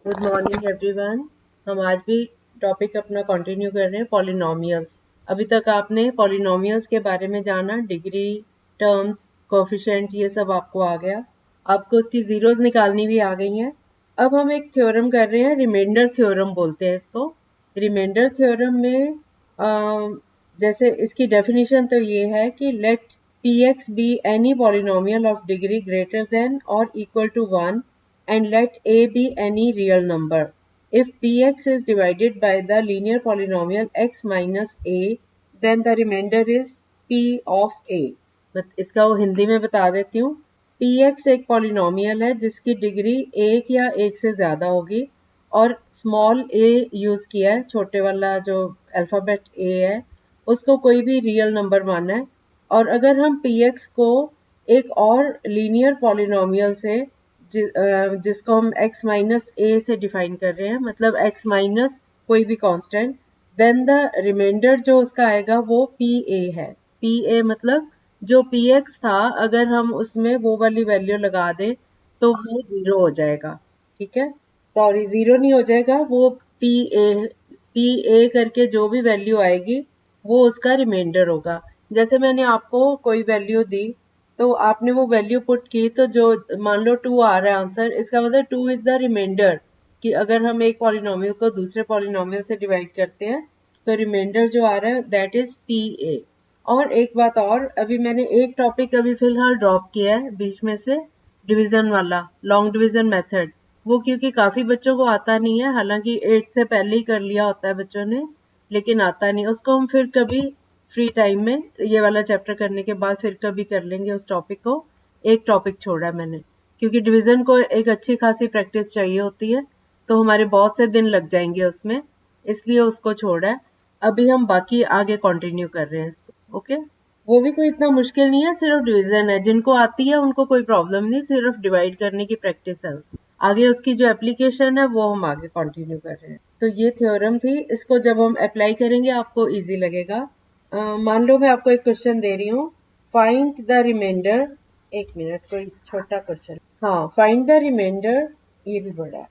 Good morning everyone. हम आज भी टॉपिक अपना कंटिन्यू कर रहे हैं पॉलिनोमियल्स। अभी तक आपने पॉलिनोमियल्स के बारे में जाना, डिग्री, टर्म्स, कोफिशिएंट, ये सब आपको आ गया। आपको उसकी जीरोस निकालनी भी आ गई हैं। अब हम एक थ्योरम कर रहे हैं, रिमाइंडर थ्योरम बोलते हैं इसको। रिमाइंडर थ्योरम में जैसे इसकी डेफिनेशन तो ये है कि late px be any polynomial of degree greater than or equal to 1 and let a be any real number. If px is divided by the linear polynomial x minus a, then the remainder is p of a. इसका वो हिंदी में बता देती हूँ। px एक polynomial है जिसकी degree एक या एक से ज्यादा होगी और स्मॉल a यूज किया है, छोटे वाला जो अल्फाबेट a है उसको कोई भी रियल नंबर माना है। और अगर हम px को एक और लीनियर पॉलिनोमियल से जिसको हम x माइनस a से डिफाइन कर रहे हैं, मतलब x माइनस कोई भी कांस्टेंट, देन द रिमाइंडर जो उसका आएगा वो pa है। pa मतलब जो px था अगर हम उसमें वो वाली वैल्यू लगा दें तो वो जीरो हो जाएगा। ठीक है, सॉरी जीरो नहीं हो जाएगा, वो पी ए करके जो भी वैल्यू आएगी वो उसका रिमाइंडर होगा। जैसे मैंने आपको कोई वैल्यू दी तो आपने वो वैल्यू पुट की, तो जो मान लो 2 आ रहा है आंसर, इसका मतलब 2 इज द रिमाइंडर। कि अगर हम एक पॉलिनोमियल को दूसरे पॉलिनोमियल से डिवाइड करते हैं तो रिमाइंडर जो आ रहा है दैट इज पी ए। और एक बात और, अभी मैंने एक टॉपिक अभी फिलहाल ड्रॉप किया है बीच में से, डिवीजन वाला, लॉन्ग डिवीजन मेथड। वो क्योंकि काफी बच्चों को आता नहीं है, हालांकि 8 से पहले ही कर लिया होता है बच्चों ने, लेकिन आता नहीं। उसको हम फिर कभी फ्री टाइम में ये वाला चैप्टर करने के बाद फिर कभी कर लेंगे उस टॉपिक को। एक टॉपिक छोड़ा है मैंने क्योंकि डिवीजन को एक अच्छी खासी प्रैक्टिस चाहिए होती है, तो हमारे बहुत से दिन लग जाएंगे उसमें, इसलिए उसको छोड़ा है। अभी हम बाकी आगे कंटिन्यू कर रहे हैं इसको। ओके, वो भी कोई इतना मुश्किल नहीं है, सिर्फ डिवीजन है। जिनको आती है उनको कोई प्रॉब्लम नहीं, सिर्फ डिवाइड करने की प्रैक्टिस है उसमें। आगे उसकी जो एप्लीकेशन है वो हम आगे कंटिन्यू कर रहे हैं। तो ये थ्योरम थी, इसको जब हम अप्लाई करेंगे आपको इजी लगेगा। मान लो मैं आपको एक क्वेश्चन दे रही हूँ, फाइंड द रिमाइंडर। एक मिनट, कोई छोटा क्वेश्चन। हाँ, फाइंड द रिमाइंडर, ये भी बड़ा है,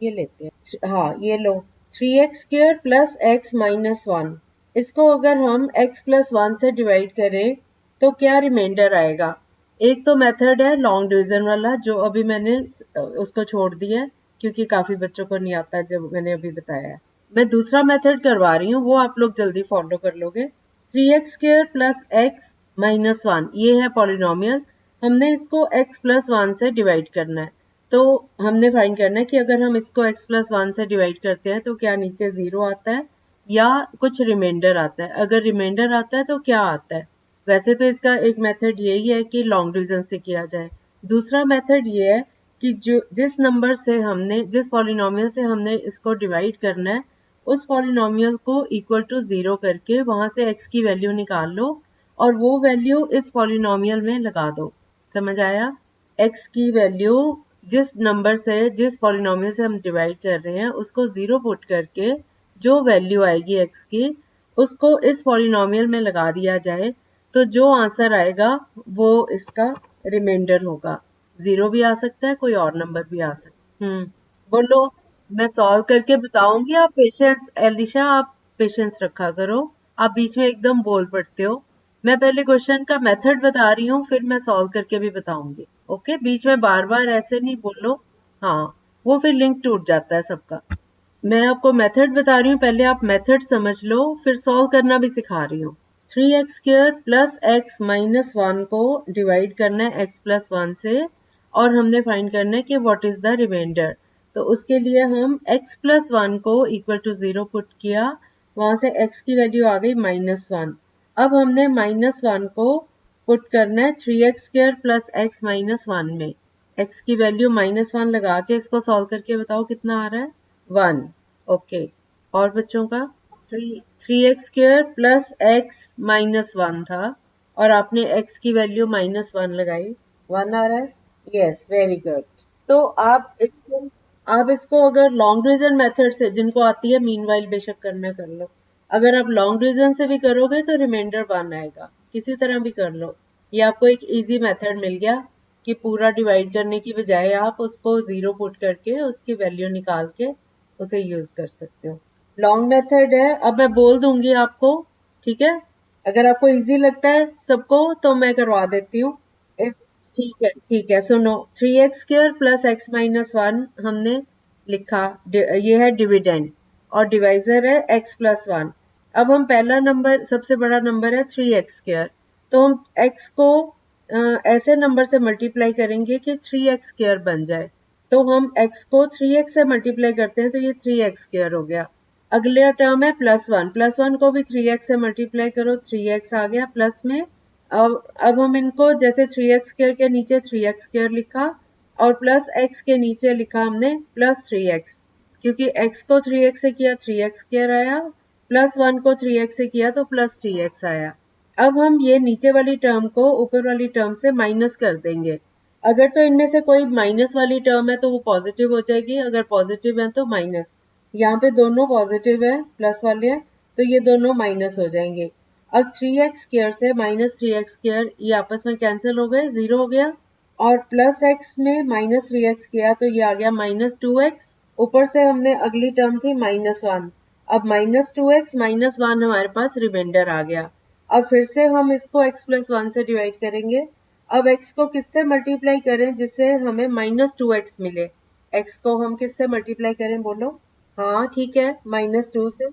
ये लेते हैं। हाँ, ये लो, 3x² प्लस एक्स माइनस 1। इसको अगर हम x प्लस 1 से डिवाइड करें तो क्या रिमाइंडर आएगा? एक तो मेथड है लॉन्ग डिवीजन वाला जो अभी मैंने उसको छोड़ दिया है क्योंकि काफी बच्चों को नहीं आता जब मैंने अभी बताया है। मैं दूसरा मेथड करवा रही हूँ, वो आप लोग जल्दी फॉलो कर लोगे। 3x² प्लस एक्स माइनस 1, ये है पॉलिनोमियल। हमने इसको x प्लस 1 से डिवाइड करना है। तो हमने फाइंड करना है कि अगर हम इसको x प्लस 1 से डिवाइड करते हैं तो क्या नीचे जीरो आता है या कुछ रिमाइंडर आता है। अगर रिमाइंडर आता है तो क्या आता है? वैसे तो इसका एक मेथड यही है कि लॉन्ग डिवीजन से किया जाए। दूसरा मेथड ये है कि जो जिस नंबर से हमने, जिस पॉलिनोमियल से हमने इसको डिवाइड करना है, उस पॉलिनोमियल को इक्वल टू जीरो करके वहां से x की वैल्यू निकाल लो और वो वैल्यू इस पॉलिनोमियल में लगा दो। समझ आया? x की वैल्यू जिस नंबर से, जिस पॉलिनोमियल से हम डिवाइड कर रहे हैं उसको जीरो पुट करके जो वैल्यू आएगी x की उसको इस पॉलिनोमियल में लगा दिया जाए तो जो आंसर आएगा वो इसका रिमाइंडर होगा। जीरो भी आ सकता है, कोई और नंबर भी आ सकता है। बोलो, मैं सॉल्व करके बताऊंगी। आप पेशेंस, एलिशा आप पेशेंस रखा करो, आप बीच में एकदम बोल पड़ते हो। मैं पहले क्वेश्चन का मेथड बता रही हूँ, फिर मैं सॉल्व करके भी बताऊंगी। ओके, बीच में बार बार ऐसे नहीं बोलो, हाँ, वो फिर लिंक टूट जाता है सबका। मैं आपको मेथड बता रही हूँ, पहले आप मेथड समझ लो, फिर सॉल्व करना भी सिखा रही हूँ। 3x² प्लस एक्स माइनस 1 को डिवाइड करना है x प्लस 1 से और हमने फाइंड करना है कि व्हाट इज द रिमाइंडर। तो उसके लिए हम x प्लस 1 को इक्वल टू जीरो पुट किया, वहां से x की वैल्यू आ गई माइनस 1। अब हमने माइनस 1 को पुट करना है 3x² प्लस एक्स माइनस 1 में। x की वैल्यू माइनस 1 लगा के इसको सॉल्व करके बताओ कितना आ रहा है? 1। ओके, और बच्चों का 3x² प्लस एक्स माइनस 1 था और आपने x की वैल्यू माइनस 1 लगाई, 1 आ रहा है। Yes, very good. तो आप इसको अगर लॉन्ग डिवीजन मेथड से, जिनको आती है मीनवाइल बेशक करना कर लो, अगर आप लॉन्ग डिवीजन से भी करोगे तो रिमाइंडर 1 आएगा। किसी तरह भी कर लो, ये आपको एक इजी मेथड मिल गया। कि पूरा डिवाइड करने की बजाय आप उसको 0 पुट करके उसकी वैल्यू निकाल के उसे यूज कर सकते हो। लॉन्ग मेथड है, अब मैं बोल दूंगी आपको, ठीक है? अगर आपको इजी लगता है सबको तो मैं करवा देती हूँ। ठीक है, ठीक है, सुनो। 3x² प्लस x माइनस 1 हमने लिखा, ये है डिविडेंड और डिवाइजर है x प्लस 1। अब हम पहला नंबर, सबसे बड़ा नंबर है 3x², तो हम x को ऐसे नंबर से मल्टीप्लाई करेंगे कि 3x² बन जाए। तो हम x को 3x से मल्टीप्लाई करते हैं तो ये 3x² हो गया। अगला टर्म है +1, +1 को भी 3x से मल्टीप्लाई करो, 3x आ गया प्लस में। अब हम इनको जैसे 3x² के नीचे 3x² लिखा और प्लस x के नीचे लिखा हमने प्लस 3x, क्योंकि x को 3x से किया 3x² आया, +1 को 3x से किया तो प्लस 3x आया। अब हम ये नीचे वाली टर्म को ऊपर वाली टर्म से माइनस कर देंगे। अगर तो इनमें से कोई माइनस वाली टर्म है तो वो पॉजिटिव हो जाएगी, अगर पॉजिटिव है तो माइनस। यहाँ पे दोनों पॉजिटिव है, प्लस वाले हैं, तो ये दोनों माइनस हो जाएंगे। अब 3x² से -3x² ये आपस में कैंसिल हो गए, 0 हो गया। और प्लस x में -3x किया तो ये आ गया -2x। ऊपर से हमने अगली टर्म थी -1, अब -2x -1 हमारे पास रिमाइंडर आ गया। अब फिर से हम इसको x प्लस 1 से डिवाइड करेंगे। अब x को किससे मल्टीप्लाई करें जिससे हमें -2x मिले? x को हम किससे मल्टीप्लाई करें बोलो? हाँ ठीक है, -2 से।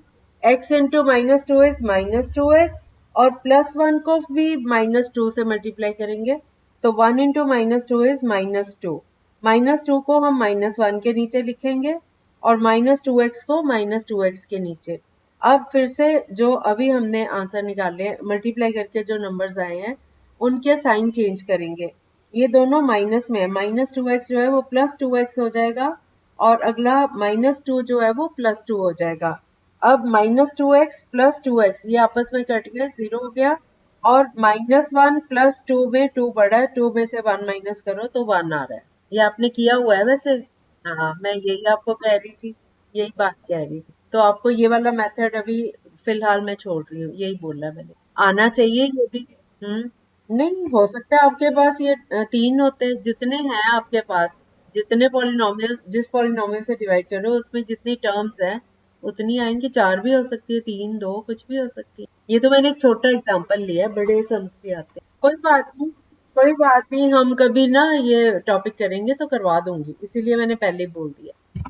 x इंटू -2 इज -2x और +1 को भी -2 से मल्टीप्लाई करेंगे तो 1 इंटू -2 इज -2। -2 को हम -1 के नीचे लिखेंगे और -2x को -2x के नीचे। अब फिर से जो अभी हमने आंसर निकाले, मल्टीप्लाई करके जो नंबर्स आए हैं उनके साइन चेंज करेंगे। ये दोनों माइनस में है, -2x जो है वो +2x हो जाएगा और अगला -2 जो है वो +2 हो जाएगा। अब -2x + 2x ये आपस में कट गए, 0 हो गया। और -1 + 2 में 2 बड़ा है, 2 में से 1 माइनस करो तो 1 आ रहा है। ये आपने किया हुआ है वैसे। हाँ, मैं यही आपको कह रही थी, यही बात कह रही थी। तो आपको ये वाला मेथड अभी फिलहाल मैं छोड़ रही हूँ, यही बोला मैंने। आना चाहिए ये भी। नहीं हो सकता है आपके पास ये 3 होते हैं, जितने हैं आपके पास, जितने पॉलिनोमियल, जिस पॉलिनोमियल से डिवाइड कर रहे हो उसमें जितनी टर्म्स हैं उतनी आएंगी। 4 भी हो सकती है, 3, 2 कुछ भी हो सकती है। ये तो मैंने एक छोटा एग्जांपल लिया है, बड़े सम्स भी आते हैं। कोई बात नहीं, कोई बात नहीं, हम कभी ना ये टॉपिक करेंगे तो करवा दूंगी, इसीलिए मैंने पहले ही बोल दिया।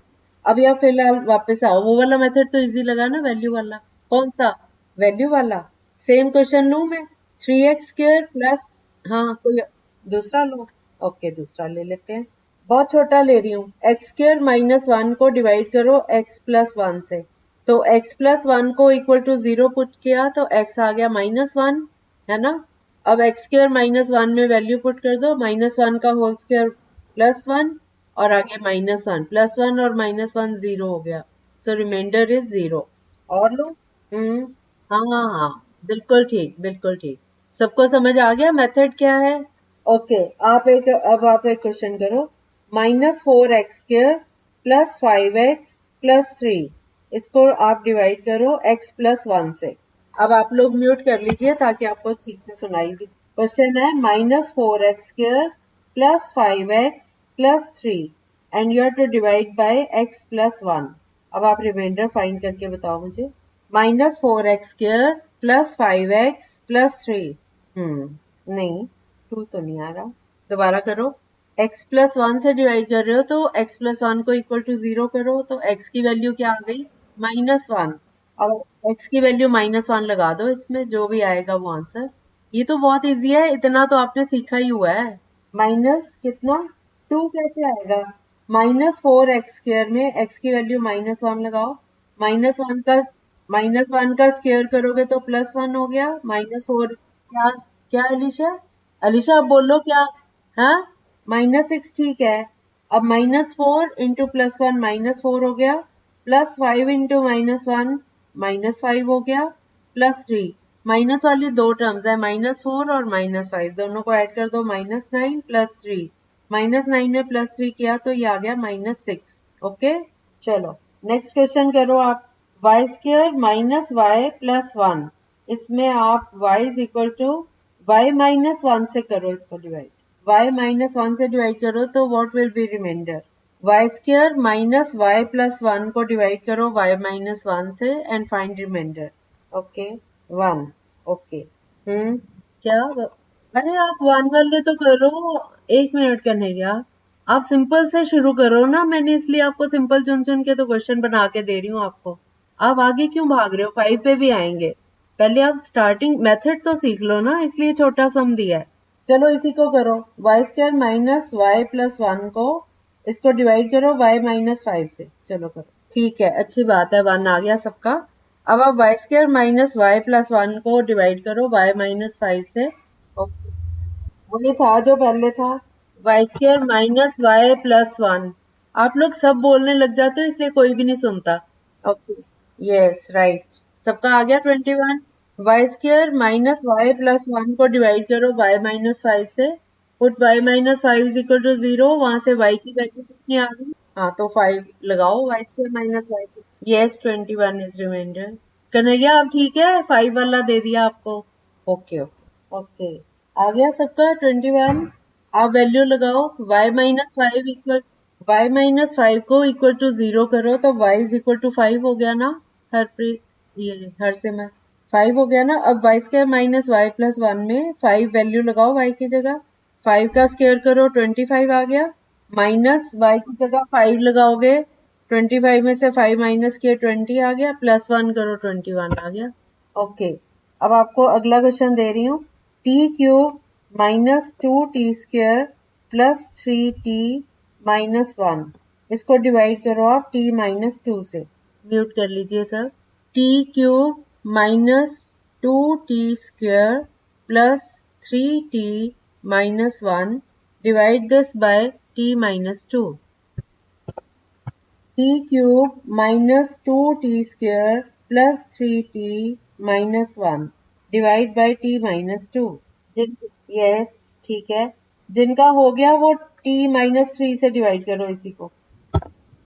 अभी आप फिलहाल वापस आओ, वो वाला मेथड तो इजी लगा ना, वैल्यू वाला? कौन सा? वैल्यू वाला। सेम क्वेश्चन लूं मैं? 3x² प्लस, हाँ कोई दूसरा लो। ओके, दूसरा ले लेते हैं, बहुत छोटा ले रही हूँ। x² -1 को डिवाइड करो x प्लस 1 से, तो x प्लस 1 को इक्वल टू 0 पुट किया तो x आ गया -1, है ना? अब x² -1 में वैल्यू पुट कर दो, -1 का होल स्क्वायर +1 और आगे -1, +1 और -1 0 हो गया, सो रिमाइंडर इज 0। और लो। हम्म, हाँ हाँ हाँ, बिल्कुल ठीक, बिल्कुल ठीक। सबको समझ आ गया मेथड क्या है? ओके, अब आप एक क्वेश्चन करो। -4x² प्लस 5x प्लस 3, इसको आप डिवाइड करो x प्लस 1 से। अब आप लोग म्यूट कर लीजिए ताकि आपको ठीक से सुनाई दे। क्वेश्चन है -4x² plus 5x plus 3 and you have to divide by x plus 1। अब आप रिमाइंडर फाइंड करके बताओ मुझे। -4x² plus 5x plus 3। नहीं, 2 तो नहीं आ रहा। दोबारा करो। x प्लस 1 से डिवाइड कर रहे हो तो x प्लस 1 को इक्वल टू 0 करो, तो x की वैल्यू क्या आ गई? -1। अब x की वैल्यू -1 लगा दो इसमें, जो भी आएगा वो आंसर। ये तो बहुत इजी है, इतना तो आपने सीखा ही हुआ है। माइनस कितना? 2 कैसे आएगा? -4x² में x की वैल्यू -1 लगाओ, -1 का स्क्वायर करोगे तो +1 हो गया, -4। क्या? क्या अलीशा? अलीशा आप बोलो क्या? हाँ, -6 ठीक है। अब -4 इंटू +1 -4 हो गया, +5 इंटू -1 -5 हो गया, +3। माइनस वाली दो टर्म्स है, -4 और -5, दोनों को ऐड कर दो, -9 + 3। -9 में +3 किया तो ये आ गया -6। ओके, चलो नेक्स्ट क्वेश्चन करो आप। y² - y प्लस 1, इसमें आप y is equal to y -1 से करो इसको डिवाइड। y माइनस वन से डिवाइड करो तो what will be remainder? Y square minus y plus one को डिवाइड करो y माइनस वन से and find remainder. Okay, one. Okay, क्या अरे आप वन वाले तो करो। एक मिनट करने क्या, आप सिंपल से शुरू करो ना, मैंने इसलिए आपको सिंपल चुन चुन के तो क्वेश्चन बना के दे रही हूँ आपको। आप आगे क्यों भाग रहे हो? फाइव पे भी आएंगे, पहले आप स्टार्टिंग मेथड तो सीख लो ना, इसलिए छोटा सम दिया है। चलो इसी को करो, y square minus y plus one को इसको डिवाइड करो y माइनस फाइव से। चलो करो, ठीक है, अच्छी बात है, वन आ गया सबका। अब आप y square minus y plus one को डिवाइड करो y माइनस फाइव से। ओके, वही था जो पहले था, y square minus y plus one. आप लोग सब बोलने लग जाते हो इसलिए कोई भी नहीं सुनता। ओके, यस राइट, सबका आ गया 21। Y square minus y plus one को डिवाइड करो y माइनस फाइव से। Put y minus five is equal to zero, वहां से y की वैल्यू कितनी आ गई? हाँ तो फाइव लगाओ, y square minus y. Yes, 21 is remainder. Kanhaiya अब ठीक है, फाइव वाला दे दिया आपको। ओके ओके ओके, आ गया सबका 21। आप वैल्यू लगाओ, y minus five equal, y minus five को इक्वल टू जीरो करो तो y is equal to five हो गया ना? हरप्रीत, ये हर से मैं फाइव हो गया ना? अब y square minus y plus one में फाइव वैल्यू लगाओ y की जगह, फाइव का स्क्वायर करो 25 आ गया, माइनस y की जगह फाइव लगाओगे, 25 में से फाइव माइनस किए 20 आ गया, प्लस वन करो 21 आ गया। ओके, अब आपको अगला क्वेश्चन दे रही हूँ, T cube minus two T square plus three T minus one, इसको डिवाइड करो आप टी माइनस टू से। म्यूट कर लीजिए sir. T cube minus two T square plus three T minus one, divide this by T minus two. T cube minus two T square plus three T minus one, divide by T minus two. Yes ठीक है, जिनका हो गया वो T minus three से divide करो इसी को,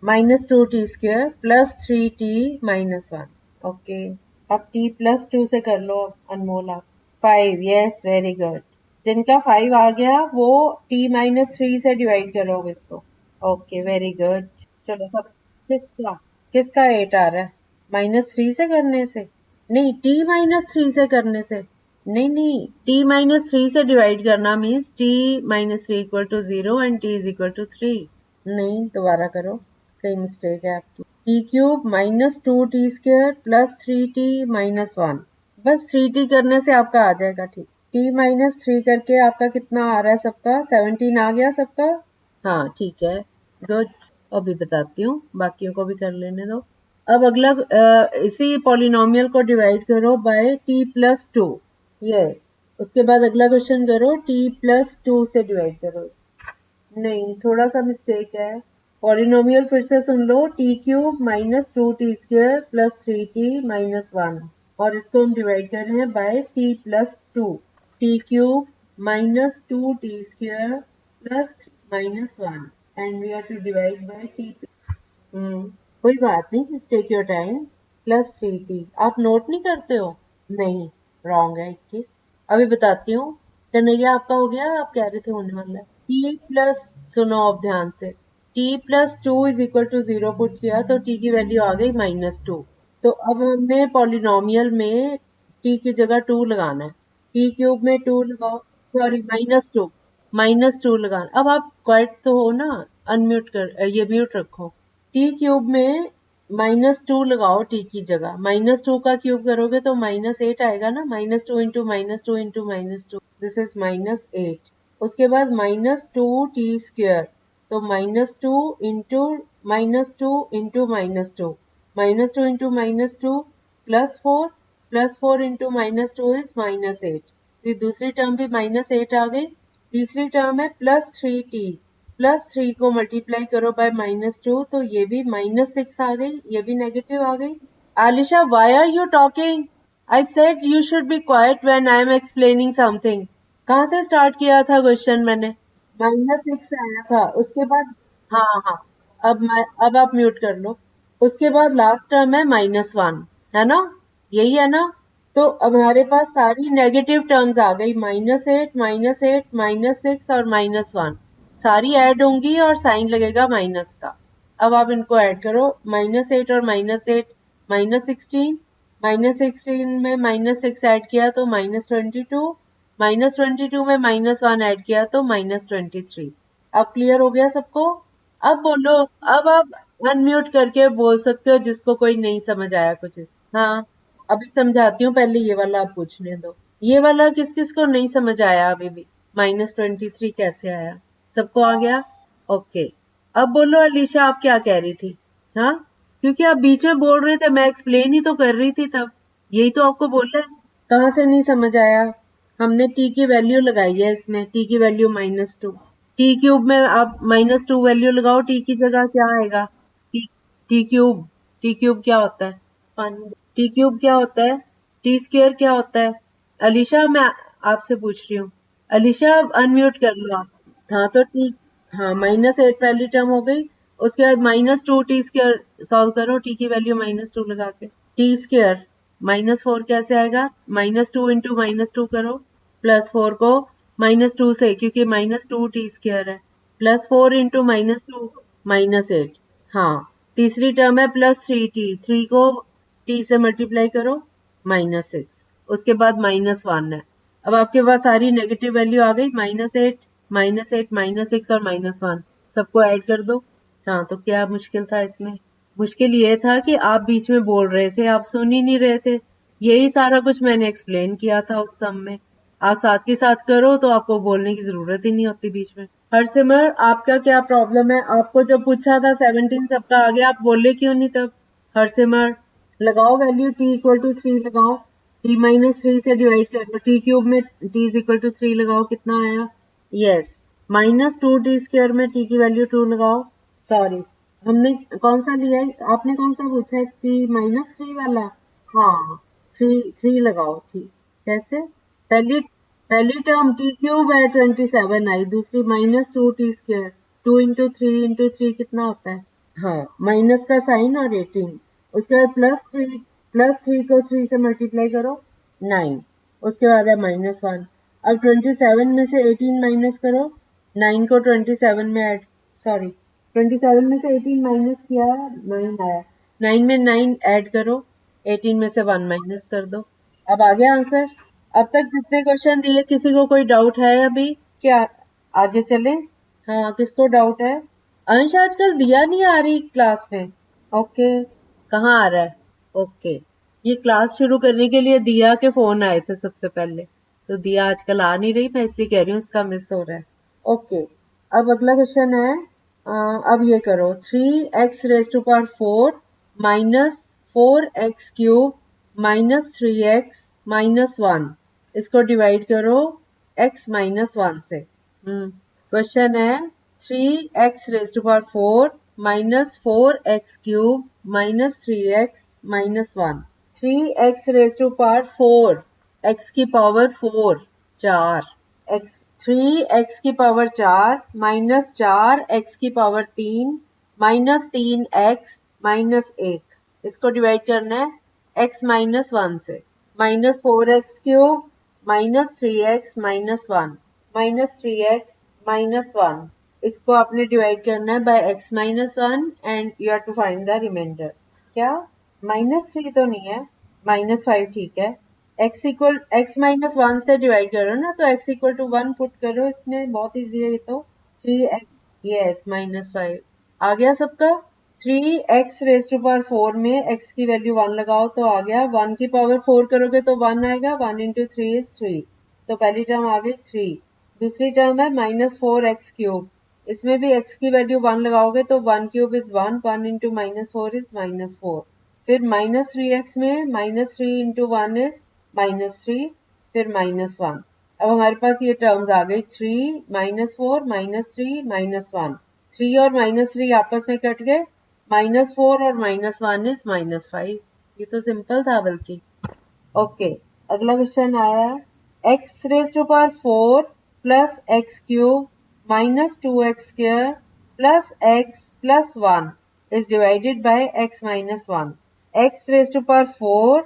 minus two T square plus three T minus one. Okay, अब टी प्लस टू से कर लो अनमोल आप। Five, yes very good. जिनका फाइव आ गया वो टी माइनस थ्री से डिवाइड करो इसको। Okay very good. चलो सब, किसका किसका एट आ रहा है? माइनस थ्री से करने से नहीं, टी माइनस थ्री से करने से नहीं, नहीं टी माइनस थ्री से डिवाइड करना means t minus three equal to zero and t is equal to three. नहीं, दोबारा करो, कई मिस्टेक है आपकी। T cube minus two T square plus three T minus one, बस थ्री टी करने से आपका आ जाएगा ठीक। टी माइनस थ्री करके आपका कितना आ रहा है सबका? 17 आ गया सबका। हाँ ठीक है, गुड। अभी बताती हूँ, बाकियों को भी कर लेने दो। अब अगला इसी पॉलिनोमियल को डिवाइड करो by T plus two. Yes, उसके बाद अगला क्वेश्चन करो, टी प्लस टू से डिवाइड करो। नहीं, थोड़ा सा मिस्टेक है, पॉलिनोमियल फिर से सुन लो, T cube minus two T square plus three T minus one, और इसको हम डिवाइड कर रहे हैं by T plus two. T cube minus two T square plus minus one and we are to divide by T. कोई बात नहीं, take your time. Plus three t, आप नोट नहीं करते हो? नहीं, रॉन्ग है 21। अभी बताती हूँ, कन्हैया आपका हो गया, आप कह रहे थे होने वाला है। टी प्लस, सुनो अब ध्यान से, t plus two is equal to zero put किया तो टी की वैल्यू आ गई माइनस टू। तो अब हमने पॉलिनोमियल में टी की जगह टू लगाना है, टी क्यूब में टू लगाओ, सॉरी माइनस टू लगाना। अब आप क्वाइट तो हो ना, अनम्यूट कर, ये म्यूट रखो। टी क्यूब में माइनस टू लगाओ टी की जगह, माइनस टू का क्यूब करोगे तो माइनस एट आएगा ना, minus two into minus two into minus two, this is minus eight. उसके बाद माइनस टू टी स्क्वेयर, तो minus two into minus two into minus two, minus two into minus two plus four into minus two is minus eight. फिर दूसरी term भी minus eight आ गई। तीसरी term है plus three T, plus three को multiply करो bye minus two तो ये भी माइनस सिक्स आ गई, ये भी नेगेटिव आ गई। Alisha, why are you talking? I said you should be quiet when I am explaining something. कहाँ से स्टार्ट किया था क्वेश्चन मैंने? माइनस सिक्स आया था, उसके बाद हाँ हाँ, अब आप म्यूट कर लो। उसके बाद लास्ट टर्म है माइनस वन, है ना? यही है ना? तो अब हमारे पास सारी नेगेटिव टर्म्स आ गई, -8, -8, -6 और -1 सारी ऐड होंगी और साइन लगेगा माइनस का। अब आप इनको ऐड करो, -8 और -8 -16, -16 में -6 ऐड किया तो -22, -22 में -1 ऐड किया तो -23। अब क्लियर हो गया सबको? अब बोलो, अब आप अनम्यूट करके बोल सकते हो जिसको कोई नहीं समझ आया कुछ हाँ, अभी समझाती हूँ, पहले ये वाला आप पूछने दो। ये वाला किस किस को नहीं समझ आया अभी भी? -23 कैसे आया? सबको आ गया? ओके। अब बोलो अलीशा, आप क्या कह रही थी? हाँ, क्योंकि आप बीच में बोल रहे थे, मैं एक्सप्लेन ही तो कर रही थी तब। यही तो आपको बोला है। कहाँ से नहीं समझ आया? हमने टी की वैल्यू लगाई है इसमें, टी की वैल्यू -2। टी क्यूब में आप -2 वैल्यू लगाओ, टी की जगह क्या आएगा? T T cube. T cube क्या होता है? पानी। टी क्यूब क्या होता है? टी स्क्वायर क्या होता है? अलीशा, मैं आपसे पूछ रही हूँ। अलीशा, अनम्यूट कर लो आप। हाँ तो टी, हाँ -8 पहली टर्म हो गई। उसके बाद -2 टी स्क्वायर सॉल्व करो, टी की वैल्यू -2 लगा के। टी स्क्वायर -4 कैसे आएगा? -2 इंटू -2 करो, +4 को -2 से, क्योंकि -2 टी स्क्वायर है, +4 इंटू -2 -8। हाँ, तीसरी टर्म है +3t, 3 को t से मल्टीप्लाई करो, -6। उसके बाद -1 है। अब आपके पास सारी नेगेटिव वैल्यू आ गई, -8, -8, -6 और -1 सबको ऐड कर दो। हाँ, तो क्या मुश्किल था इसमें? मुश्किल ये था कि आप बीच में बोल रहे थे, आप सुन ही नहीं रहे थे। यही सारा कुछ मैंने एक्सप्लेन किया था उस सम में। आप साथ के साथ करो तो आपको बोलने की जरूरत ही नहीं होती बीच में। हरसिमर, आपका क्या प्रॉब्लम है? आपको जब पूछा था 17 सबका आ गया, आप बोले क्यों नहीं तब? हरसिमर, लगाओ वैल्यू, t इक्वल टू 3 लगाओ, t-3 से डिवाइड कर लो, t क्यूब में t इज इक्वल टू 3 लगाओ, कितना आया? यस, -2t स्क्वायर में t की वैल्यू 2 लगाओ। सॉरी, हमने कौन सा लिया है? आपने कौन सा पूछा है? t-3 वाला। हाँ, 3 लगाओ, ठीक। कैसे? पहली पहली टर्म टी क्यूब है, 27 आई, दूसरी -2t स्क्वायर, 2 इंटू 3 इंटू 3 कितना होता है? हाँ, माइनस का साइन और 18। उसके बाद +3 को 3 से मल्टीप्लाई करो, 9। उसके बाद है -1। अब 27 में से 18 माइनस करो, 9 को 27 में ऐड, सॉरी, 27 में से 18 माइनस किया, 9 आया। 9 में 9 ऐड करो, 18 में से 1 माइनस कर दो। अब आ गया आंसर? अब तक जितने क्वेश्चन दिए, किसी को कोई डाउट है अभी? क्या आगे चले? हाँ, किसको डाउट है? अंश, आजकल दिया नहीं आ रही क्लास में। ओके, कहाँ आ रहा है? ओके, ये क्लास शुरू करने के लिए दिया के फोन आए थे सबसे पहले, तो दिया आजकल आ नहीं रही, मैं इसलिए कह रही हूँ इसका मिस हो रहा है। ओके, अब अगला क्वेश्चन है, अब ये करो, 3x⁴ -4x³ -3x-1, इसको डिवाइड करो x-1 से। क्वेश्चन है 3x⁴ -4x³ -3x-1। 3x⁴ x की पावर 4, 4, x 3x की पावर 4 -4x की पावर 3 -3x -1, इसको डिवाइड करना है x-1 से। -4x³ -3x -1 -3x -1, इसको आपने डिवाइड करना है by x-1 and you have to find the remainder. क्या? -3 तो नहीं है, -5 ठीक है। x-1 से डिवाइड करो ना, तो x=1 पुट करो इसमें, बहुत इजी है ये तो। 3x, यस, -5 आ गया सबका। 3x⁴ में x की वैल्यू 1 लगाओ तो आ गया, 1 की पावर 4 करोगे तो 1 आएगा, 1 इंटू 3 इज 3, तो पहली टर्म आ गई 3। दूसरी टर्म है -4x³, इसमें भी x की वैल्यू 1 लगाओगे तो 1³ इज 1, 1 इंटू -4 इज -4। फिर -3x में -3 इंटू 1 इज -3, फिर -1। अब हमारे पास ये टर्म्स आ गई, 3 -4 -3 -1, 3 और -3 आपस में कट गए, -4 और -1 इज -5। ये तो सिंपल था बल्कि। ओके, अगला क्वेश्चन आया है, x⁴ plus x³ -2x² plus x plus 1 is divided by x -1। x⁴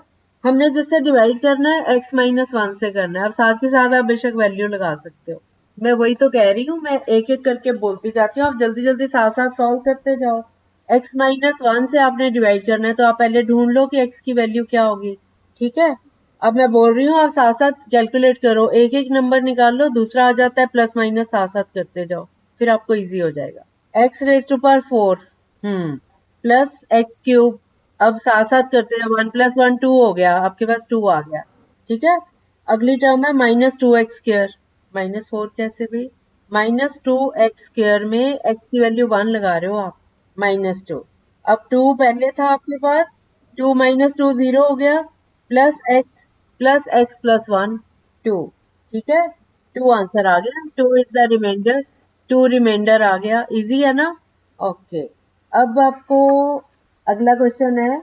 हमने जिससे डिवाइड करना है x माइनस 1 से करना है। अब साथ के साथ आप बेशक वैल्यू लगा सकते हो, मैं वही तो कह रही हूँ, मैं एक एक करके बोलती जाती हूँ, आप जल्दी जल्दी साथ साथ सॉल्व करते जाओ। x माइनस 1 से आपने डिवाइड करना है तो आप पहले ढूंढ लो कि x की वैल्यू क्या होगी, ठीक है। अब मैं बोल रही हूँ, आप साथ साथ कैलकुलेट करो, एक एक नंबर निकाल लो, दूसरा आ जाता है प्लस माइनस साथ साथ करते जाओ, फिर आपको इजी हो जाएगा। x raise to power 4 plus x cube, अब साथ साथ करते हैं, 1 प्लस 1 2 हो गया, आपके पास 2 आ गया, ठीक है। अगली टर्म है माइनस 2x स्क्र, माइनस 4 कैसे भी, माइनस 2x स्क्र में x की वैल्यू 1 लगा रहे हो आप, माइनस 2। अब 2 पहले था आपके पास, 2 माइनस 2 0 हो गया, प्लस एक्स प्लस 1 2, ठीक है। 2 आंसर आ गया, 2 इज द रिमाइंडर, 2 रिमाइंडर आ गया, इजी है ना। ओके, अब आपको अगला क्वेश्चन है,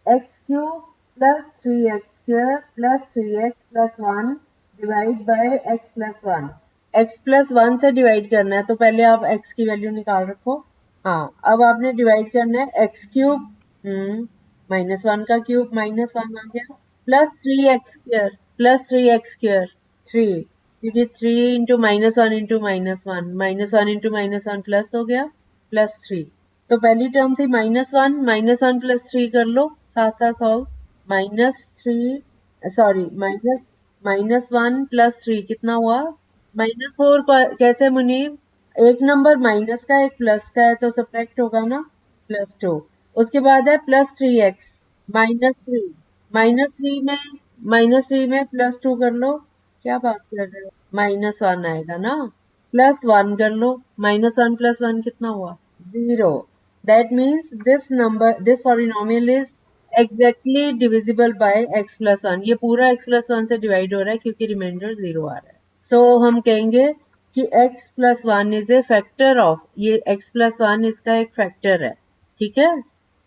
x cube plus 3x square plus 3x plus 1 divide by x plus 1। X plus 1 से डिवाइड करना है तो पहले आप x की वैल्यू निकाल रखो। हाँ, अब आपने डिवाइड करना है एक्स क्यूब, माइनस 1 का क्यूब माइनस 1 आ गया, प्लस थ्री एक्स स्क्र 3, क्योंकि 3 into minus one into minus one plus हो गया, प्लस 3। तो पहली टर्म थी माइनस वन प्लस 3 कर लो साथ साथ solve, minus 3 sorry minus minus 1 plus 3 कितना हुआ, माइनस 4। कैसे मुनीब, एक नंबर माइनस का एक प्लस का है तो सब्ट्रैक्ट होगा ना, प्लस 2। उसके बाद है plus 3x minus 3, minus three में प्लस 2 कर लो, क्या बात कर रहे हो, माइनस 1 आएगा ना, प्लस 1 कर लो, माइनस 1 प्लस 1 कितना हुआ, 0। That means this polynomial is exactly divisible by x plus 1। ये पूरा x प्लस 1 से डिवाइड हो रहा है क्योंकि रिमाइंडर 0 आ रहा है। सो हम कहेंगे कि x plus 1 is a factor of, ये x प्लस 1 इसका एक फैक्टर है, ठीक है।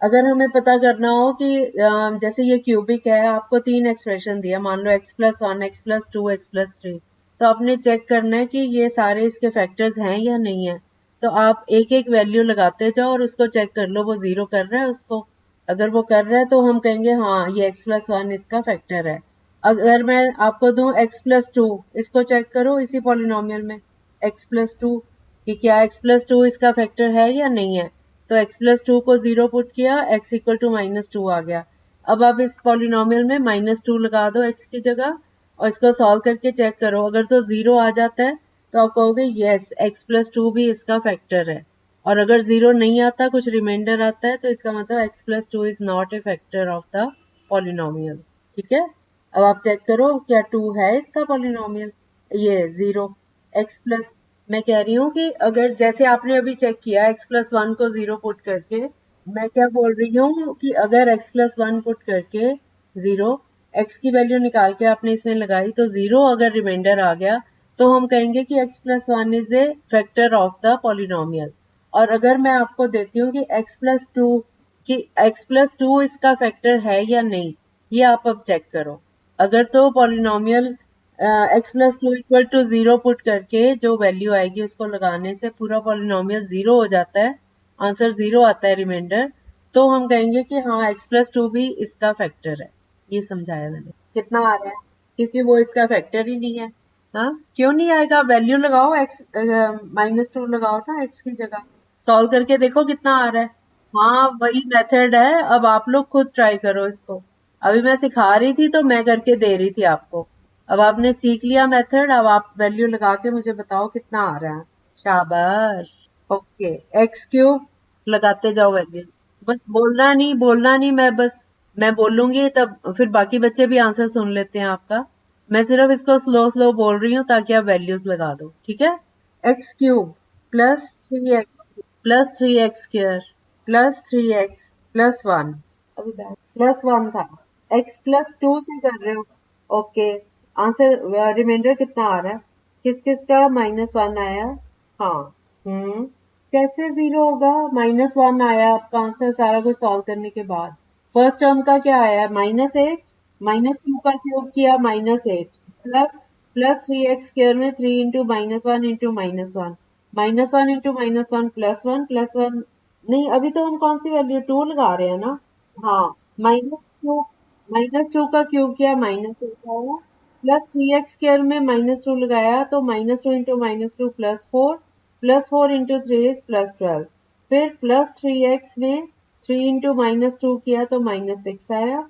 अगर हमें पता करना हो कि जैसे ये क्यूबिक है, आपको 3 एक्सप्रेशन दिया, मान लो x plus 1 x plus 2 x plus 3, तो आपने चेक करना है कि ये सारे इसके फैक्टर्स हैं या नहीं है। तो आप एक एक वैल्यू लगाते जाओ और उसको चेक कर लो वो 0 कर रहा है उसको, अगर वो कर रहा है तो हम कहेंगे हाँ ये x प्लस 1 इसका फैक्टर है। अगर मैं आपको दूं x प्लस 2, इसको चेक करो इसी पॉलिनोमियल में, x प्लस 2 कि क्या x प्लस 2 इसका फैक्टर है या नहीं है। तो x प्लस 2 को 0 पुट किया, x इक्वल टू माइनस 2 आ गया। अब आप इस पॉलिनोमियल में माइनस 2 लगा दो x की जगह और इसको सॉल्व करके चेक करो, अगर तो 0 आ जाता है तो आप कहोगे यस x प्लस 2 भी इसका फैक्टर है, और अगर 0 नहीं आता, कुछ रिमाइंडर आता है, तो इसका मतलब x plus 2 is not a factor of the polynomial, ठीक है। अब आप चेक करो क्या 2 है इसका पॉलिनोमियल, ये 0 x प्लस, मैं कह रही हूँ कि अगर जैसे आपने अभी चेक किया x प्लस 1 को 0 पुट करके, मैं क्या बोल रही हूँ कि अगर x प्लस 1 पुट करके 0, x की वैल्यू निकाल के आपने इसमें लगाई तो 0 अगर रिमाइंडर आ गया तो हम कहेंगे कि x plus 1 is a factor of the polynomial. और अगर मैं आपको देती हूँ कि x प्लस 2, कि x प्लस 2 इसका फैक्टर है या नहीं, ये आप अब चेक करो। अगर तो polynomial x plus 2 equal to 0 put करके जो वैल्यू आएगी उसको लगाने से पूरा पॉलिनोमियल 0 हो जाता है, आंसर 0 आता है रिमाइंडर, तो हम कहेंगे कि हाँ x प्लस 2 भी इसका फैक्टर है। ये समझाया मैंने, कितना आ रहा है, क्योंकि वो इसका फैक्टर ही नहीं है। हाँ, क्यों नहीं आएगा, वैल्यू लगाओ, x माइनस 2 लगाओ ना x की जगह, सॉल्व करके देखो कितना आ रहा है। हाँ वही मेथड है, अब आप लोग खुद ट्राई करो इसको, अभी मैं सिखा रही थी तो मैं करके दे रही थी आपको, अब आपने सीख लिया मेथड, अब आप वैल्यू लगा के मुझे बताओ कितना आ रहा है। शाबाश, ओके, एक्स क्यूब लगाते जाओ वैल्यूज, बस बोलना नहीं, मैं बोलूंगी तब फिर बाकी बच्चे भी आंसर सुन लेते हैं आपका, मैं सिर्फ इसको स्लो स्लो बोल रही हूँ ताकि आप वैल्यूज लगा दो, ठीक है। X cube plus three x square plus 3x plus 1, अभी प्लस 1 था, x प्लस 2 से कर रहे हो, ओके। आंसर रिमाइंडर कितना आ रहा है, किस किस का माइनस 1 आया, हाँ, कैसे 0 होगा, माइनस 1 आया आपका आंसर सारा कुछ सॉल्व करने के बाद। फर्स्ट टर्म का क्या आया, -8, -2 का क्यूब किया -8, प्लस 3x स्क्वायर में 3 इंटू -1 इंटू -1, -1 इंटू -1 +1 नहीं, अभी तो हम कौन सी वैल्यू 2 लगा रहे हैं ना, हाँ, -2 -2 का क्यूब किया -8 आया, प्लस 3x² में -2 लगाया तो -2 इंटू -2 +4, +4 इंटू 3 इज +12, फिर +3x में 3 इंटू -2 किया तो -6 आया,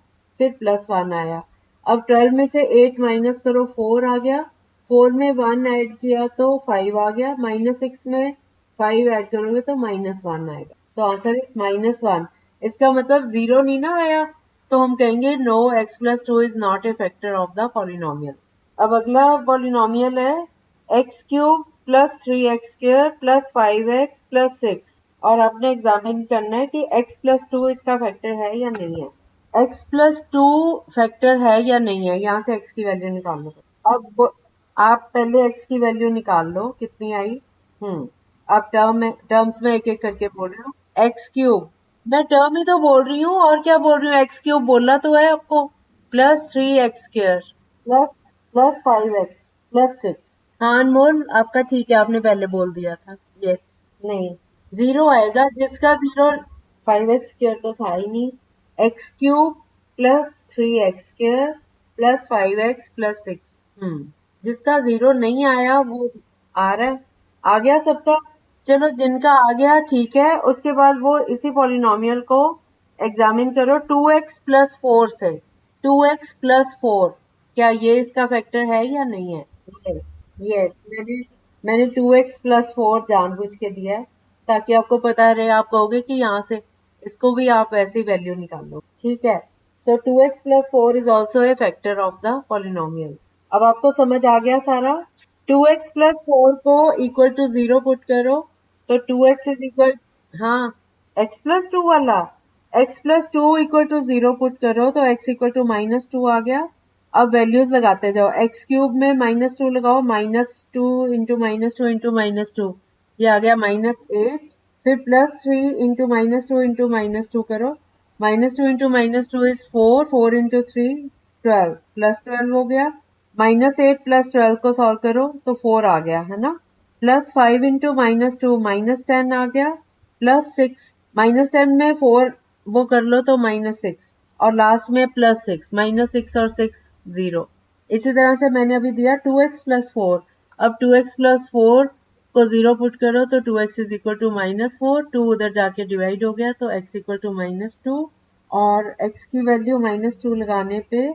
फिर +1 आया। अब 12 में से 8 माइनस करो 4 आ गया, 4 में 1 ऐड किया तो 5 आ गया, -6 में 5 ऐड करोगे तो -1 आएगा। So answer is -1। इसका मतलब 0 नहीं ना आया, तो हम कहेंगे no x plus 2 is not a factor of the polynomial. अब अगला पॉलिनोमियल है x cube plus 3x² plus 5x plus 6, और आपने एग्जामिन करना है कि x प्लस 2 इसका फैक्टर है या नहीं है। x प्लस 2 फैक्टर है या नहीं है, यहाँ से x की वैल्यू निकाल लो। अब आप पहले x की वैल्यू निकाल लो कितनी आई। आप टर्म्स में एक एक करके बोल रहे हो। एक्स क्यूब, मैं टर्म ही तो बोल रही हूँ, और क्या बोल रही हूँ, एक्स क्यूब बोला तो है आपको, +3x² plus plus 5x plus 6। हाँ अनमोल, आपका ठीक है, आपने पहले बोल दिया था। यस, नहीं, 0 आएगा जिसका 0, 5x² तो था ही नहीं। X cube +3x² plus 5x plus 6, जिसका 0 नहीं आया वो आ रहा है। आ गया सबका? चलो जिनका आ गया ठीक है, उसके बाद वो इसी पॉलिनोमियल को एग्जामिन करो 2x प्लस 4 से। 2x प्लस 4, क्या ये इसका फैक्टर है या नहीं है? यस, यस, मैंने 2x प्लस 4 जानबूझ के दिया है ताकि आपको पता रहे, आप कहोगे कि यहाँ से इसको भी आप ऐसी वैल्यू निकालो, ठीक है। सो 2x plus 4 is also a factor of the polynomial. अब आपको समझ आ गया सारा। 2x प्लस 4 को इक्वल टू 0 पुट करो तो 2x इज इक्वल, हाँ, x प्लस 2 वाला, x plus 2 equal to 0 put करो तो x इक्वल टू -2 आ गया। अब वैल्यूज लगाते जाओ, एक्स क्यूब में -2 लगाओ, -2 इंटू -2 ये आ गया -8, फिर +3 इंटू -2 करो, -2 इंटू -2 इज 4, 4 इंटू 3 12, +12 हो गया। -8 प्लस 12 को सॉल्व करो तो 4 आ गया है ना, +5 इंटू -2 -10 आ गया, +6, -10 में 4 वो कर लो तो -6, और लास्ट में +6, -6 और 6 0। इसी तरह से मैंने अभी दिया 2x प्लस 4, अब 2x प्लस 4 को 0 पुट करो तो 2x इज इक्वल टू -4, 2 उधर जाके डिवाइड हो गया तो x इक्वल टू -2, और x की वैल्यू -2 लगाने पे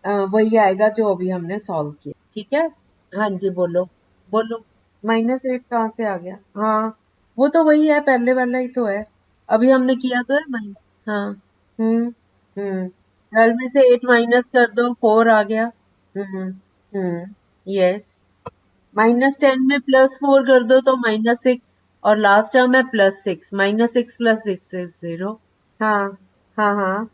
वही आएगा जो अभी हमने सॉल्व किया, ठीक है। हाँ जी, बोलो बोलो। -8 कहाँ से आ गया? हाँ, वो तो वही है, पहले वाला ही तो है, अभी हमने किया तो है हाँ। हम्म, 12 में से 8 माइनस कर दो, 4 आ गया। हम्म, यस। -10 में +4 कर दो तो -6, और लास्ट टर्म है +6, -6 प्लस 6 इज 0। हाँ, हाँ, हाँ,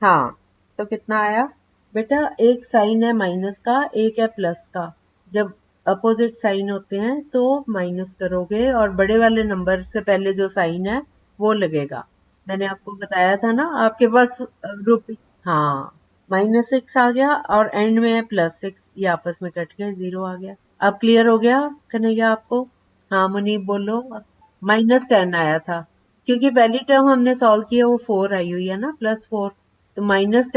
हाँ, तो कितना आया बेटा? एक साइन है माइनस का, एक है प्लस का। जब अपोजिट साइन होते हैं तो माइनस करोगे, और बड़े वाले नंबर से पहले जो साइन है वो लगेगा। मैंने आपको बताया था ना, आपके पास रुपी, हाँ, -6 आ गया और एंड में है +6, ये आपस में कट गए, 0 आ गया। अब क्लियर हो गया कन्हैया आपको? हाँ मुनीब बोलो। -10 आया था क्योंकि पहली टर्म हमने सॉल्व की है वो 4 आई हुई है ना, +4, तो -10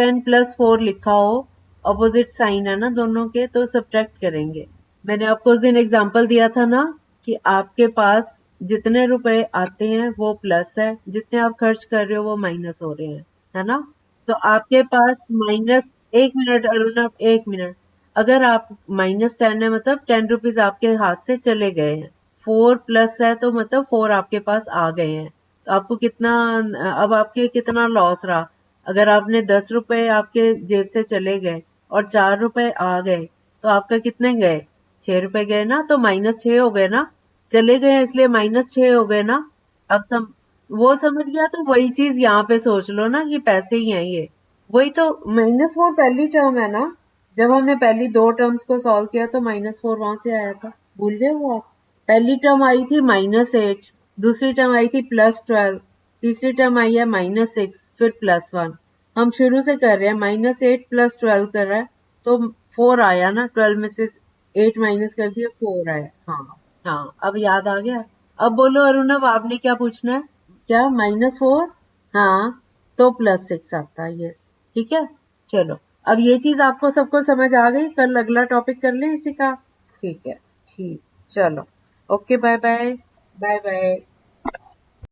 +4 लिखा हो, अपोजिट साइन है ना दोनों के, तो सब्ट्रैक्ट करेंगे। मैंने आपको उस दिन एग्जांपल दिया था ना कि आपके पास जितने रुपए आते हैं वो प्लस है, जितने आप खर्च कर रहे हो वो माइनस हो रहे हैं, है ना। तो आपके पास माइनस, 1 मिनट अरुण, अब 1 मिनट, अगर आप -10 है मतलब 10 रुपीज आपके हाथ से चले गए हैं, 4 प्लस है तो मतलब 4 आपके पास आ गए हैं, तो आपको कितना, अब आपके कितना लॉस रहा? अगर आपने 10 रुपए आपके जेब से चले गए और 4 रुपए आ गए, तो आपका कितने गए? 6 रुपए गए ना, तो -6 हो गए ना, चले गए इसलिए -6 हो गए ना। अब वो समझ गया, तो वही चीज यहाँ पे सोच लो ना कि पैसे ही हैं ये, वही तो। -4 पहली टर्म है ना, जब हमने पहली दो टर्म्स को सॉल्व किया तो -4 वहां से आया था, भूल गए वो आप? पहली टर्म आई थी -8, दूसरी टर्म आई थी +12, तीसरी टर्म आई है -6, फिर +1। हम शुरू से कर रहे हैं, -8 प्लस 12 कर रहा है तो 4 आया ना, 12 में से 8 माइनस कर दिया, 4 आया। हाँ, हाँ, अब याद आ गया। अब बोलो अरुणव, आपने क्या पूछना है? क्या -4? हाँ, तो +6 आता है, यस। ठीक है, चलो अब ये चीज आपको सबको समझ आ गई। कल अगला टॉपिक कर लें इसी का। ठीक है, ठीक, चलो, okay, bye bye. Bye bye.